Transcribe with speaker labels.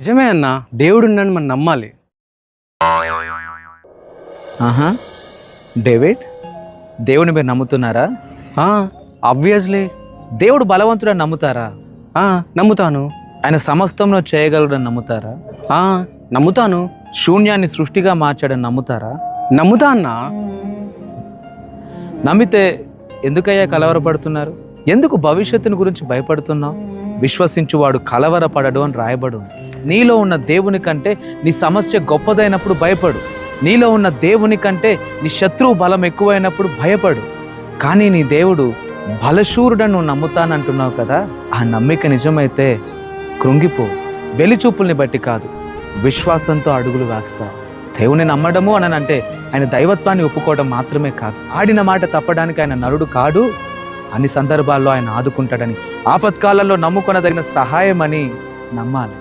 Speaker 1: నిజమే అన్న, దేవుడు నన్ను మనం నమ్మాలి.
Speaker 2: ఆహా, డేవిడ్, దేవుని మీరు నమ్ముతున్నారా?
Speaker 1: ఆబ్వియస్లీ.
Speaker 2: దేవుడు బలవంతుడని నమ్ముతారా?
Speaker 1: నమ్ముతాను.
Speaker 2: ఆయన సమస్తంలో చేయగలడని నమ్ముతారా?
Speaker 1: నమ్ముతాను.
Speaker 2: శూన్యాన్ని సృష్టిగా మార్చాడని నమ్ముతారా?
Speaker 1: నమ్ముతా అన్న.
Speaker 2: నమ్మితే ఎందుకయ్యా కలవరపడుతున్నారు? ఎందుకు భవిష్యత్తుని గురించి భయపడుతున్నావు? విశ్వసించువాడు కలవరపడడు అని రాయబడు. నీలో ఉన్న దేవుని కంటే నీ సమస్య గొప్పదైనప్పుడు భయపడు. నీలో ఉన్న దేవుని కంటే నీ శత్రువు బలం ఎక్కువైనప్పుడు భయపడు. కానీ నీ దేవుడు బలశూరుడని నువ్వు నమ్ముతానంటున్నావు కదా, ఆ నమ్మిక నిజమైతే కృంగిపో. వెలిచూపుల్ని బట్టి కాదు, విశ్వాసంతో అడుగులు వేస్తావు. దేవుని నమ్మడము అని అంటే ఆయన దైవత్వాన్ని ఒప్పుకోవడం మాత్రమే కాదు, ఆడిన మాట తప్పడానికి ఆయన నరుడు కాడు. అన్ని సందర్భాల్లో ఆయన ఆదుకుంటాడని, ఆపత్కాలంలో నమ్ముకొనదగిన సహాయం అని నమ్మాలి.